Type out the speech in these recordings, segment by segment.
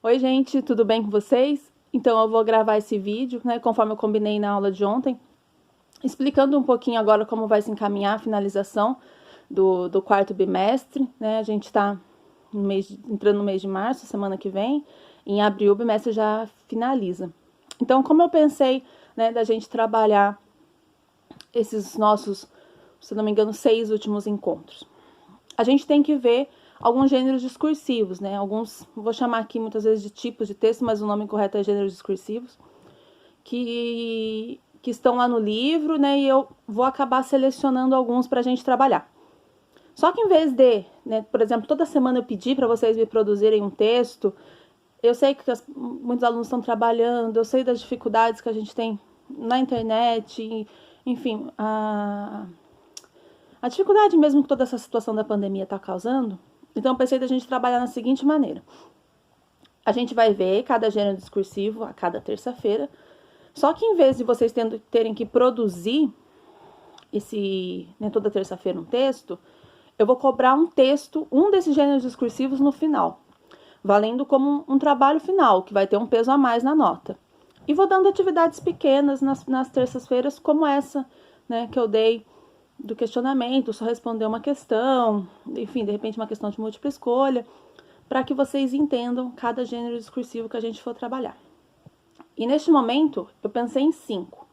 Oi, gente, tudo bem com vocês? Então, eu vou gravar esse vídeo, né, conforme eu combinei na aula de ontem, explicando um pouquinho agora como vai se encaminhar a finalização do quarto bimestre, né? A gente está entrando no mês de março, semana que vem, em abril o bimestre já finaliza. Então, como eu pensei, né, da gente trabalhar esses nossos, se não me engano, 6 últimos encontros? A gente tem que ver alguns gêneros discursivos, né? Alguns, vou chamar aqui muitas vezes de tipos de texto, mas o nome correto é gêneros discursivos, que estão lá no livro, né? E eu vou acabar selecionando alguns para a gente trabalhar. Só que em vez de, né, por exemplo, toda semana eu pedir para vocês me produzirem um texto, eu sei que muitos alunos estão trabalhando, eu sei das dificuldades que a gente tem na internet, enfim, a dificuldade mesmo que toda essa situação da pandemia está causando. Então, eu pensei da gente trabalhar da seguinte maneira. A gente vai ver cada gênero discursivo a cada terça-feira, só que em vez de vocês terem que produzir toda terça-feira um texto, eu vou cobrar um texto, um desses gêneros discursivos no final, valendo como um trabalho final, que vai ter um peso a mais na nota. E vou dando atividades pequenas nas terças-feiras, como essa, né, que eu dei do questionamento, só responder uma questão, enfim, de repente uma questão de múltipla escolha, para que vocês entendam cada gênero discursivo que a gente for trabalhar. E neste momento, eu pensei em 5.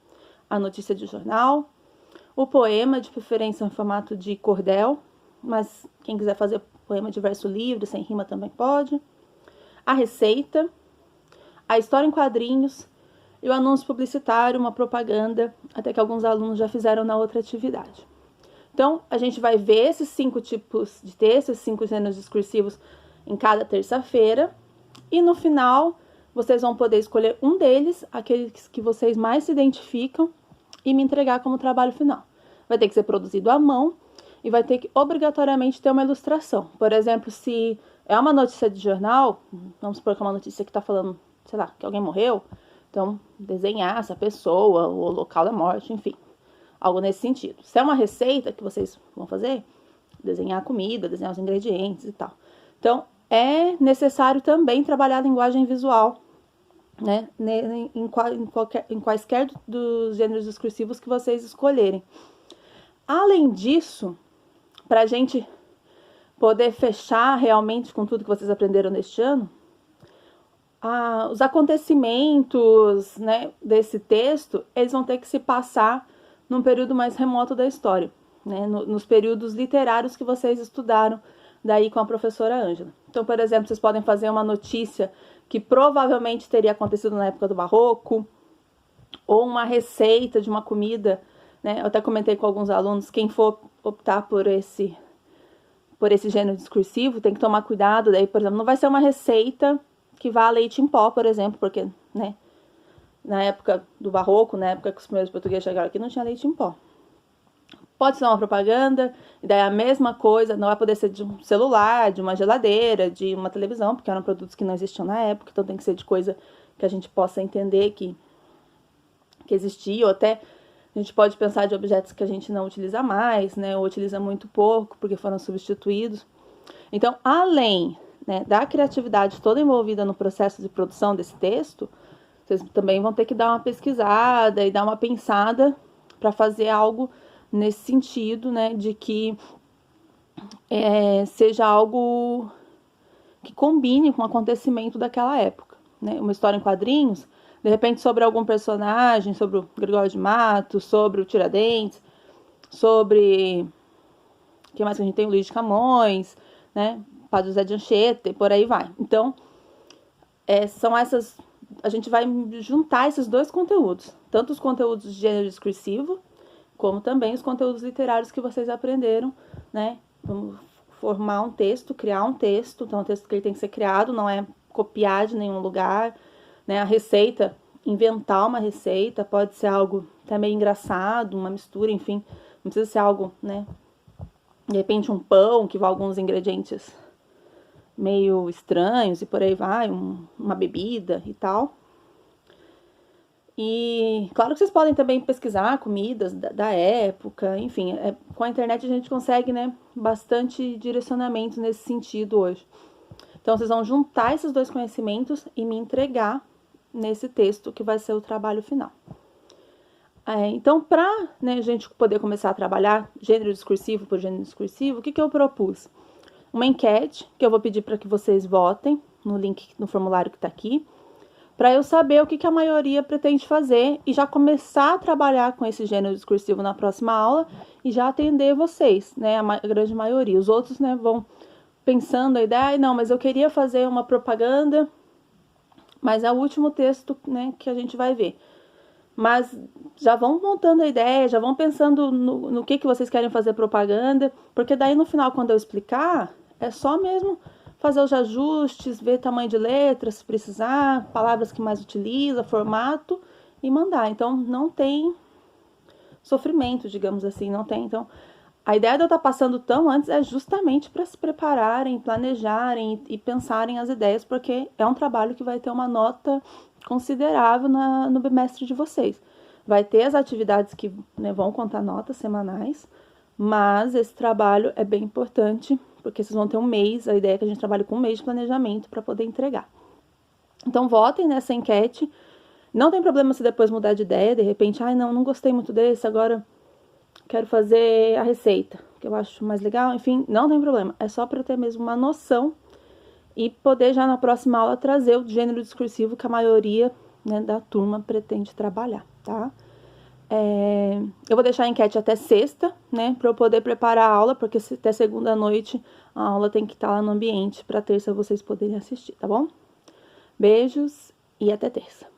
A notícia de jornal, o poema, de preferência em formato de cordel, mas quem quiser fazer poema de verso livre, sem rima também pode. A receita, a história em quadrinhos e o anúncio publicitário, uma propaganda, até que alguns alunos já fizeram na outra atividade. Então, a gente vai ver esses 5 tipos de texto, esses 5 gêneros discursivos em cada terça-feira. E no final, vocês vão poder escolher um deles, aqueles que vocês mais se identificam, e me entregar como trabalho final. Vai ter que ser produzido à mão e vai ter que obrigatoriamente ter uma ilustração. Por exemplo, se é uma notícia de jornal, vamos supor que é uma notícia que está falando, sei lá, que alguém morreu, então desenhar essa pessoa, o local da morte, enfim. Algo nesse sentido. Se é uma receita que vocês vão fazer, desenhar a comida, desenhar os ingredientes e tal. Então, é necessário também trabalhar a linguagem visual, né, em quaisquer dos gêneros discursivos que vocês escolherem. Além disso, para a gente poder fechar realmente com tudo que vocês aprenderam neste ano, os acontecimentos, né, desse texto, eles vão ter que se passar num período mais remoto da história, né, nos períodos literários que vocês estudaram daí com a professora Ângela. Então, por exemplo, vocês podem fazer uma notícia que provavelmente teria acontecido na época do Barroco, ou uma receita de uma comida, né? Eu até comentei com alguns alunos, quem for optar por esse gênero discursivo tem que tomar cuidado, daí, por exemplo, não vai ser uma receita que vá a leite em pó, por exemplo, porque, né, na época do Barroco, na época que os primeiros portugueses chegaram aqui, não tinha leite em pó. Pode ser uma propaganda, e daí a mesma coisa, não vai poder ser de um celular, de uma geladeira, de uma televisão, porque eram produtos que não existiam na época, então tem que ser de coisa que a gente possa entender que existia, ou até a gente pode pensar de objetos que a gente não utiliza mais, né, ou utiliza muito pouco, porque foram substituídos. Então, além, né, da criatividade toda envolvida no processo de produção desse texto, vocês também vão ter que dar uma pesquisada e dar uma pensada para fazer algo nesse sentido, né, de que seja algo que combine com o acontecimento daquela época, né? Uma história em quadrinhos, de repente sobre algum personagem, sobre o Gregório de Matos, sobre o Tiradentes, sobre o que mais que a gente tem, o Luiz de Camões, né, Padre José de Anchieta, e por aí vai. Então, são essas, a gente vai juntar esses dois conteúdos, tanto os conteúdos de gênero discursivo, como também os conteúdos literários que vocês aprenderam, né? Vamos formar um texto, criar um texto, então o texto que ele tem que ser criado, não é copiar de nenhum lugar, né? A receita, inventar uma receita, pode ser algo até meio engraçado, uma mistura, enfim, não precisa ser algo, né? De repente um pão que vai alguns ingredientes meio estranhos e por aí vai, uma bebida e tal. E claro que vocês podem também pesquisar comidas da época, enfim, com a internet a gente consegue, né, bastante direcionamento nesse sentido hoje. Então, vocês vão juntar esses dois conhecimentos e me entregar nesse texto que vai ser o trabalho final. Então, para, né, a gente poder começar a trabalhar gênero discursivo por gênero discursivo, o que eu propus? Uma enquete que eu vou pedir para que vocês votem no link, no formulário que está aqui, para eu saber o que a maioria pretende fazer e já começar a trabalhar com esse gênero discursivo na próxima aula e já atender vocês, né, a grande maioria. Os outros, né, vão pensando a ideia, não, mas eu queria fazer uma propaganda, mas é o último texto, né, que a gente vai ver. Mas já vão montando a ideia, já vão pensando no que vocês querem fazer propaganda, porque daí no final, quando eu explicar, é só mesmo fazer os ajustes, ver tamanho de letra, se precisar, palavras que mais utiliza, formato, e mandar. Então, não tem sofrimento, digamos assim, não tem. Então, a ideia de eu estar passando tão antes é justamente para se prepararem, planejarem e pensarem as ideias, porque é um trabalho que vai ter uma nota considerável no bimestre de vocês. Vai ter as atividades que, né, vão contar notas semanais, mas esse trabalho é bem importante, porque vocês vão ter um mês, a ideia é que a gente trabalhe com um mês de planejamento para poder entregar. Então, votem nessa enquete. Não tem problema se depois mudar de ideia, de repente, não gostei muito desse, agora quero fazer a receita, que eu acho mais legal, enfim, não tem problema. É só para eu ter mesmo uma noção e poder já na próxima aula trazer o gênero discursivo que a maioria, né, da turma pretende trabalhar, tá? Eu vou deixar a enquete até sexta, né, para eu poder preparar a aula, porque até segunda noite a aula tem que estar lá no ambiente para terça vocês poderem assistir, tá bom? Beijos e até terça.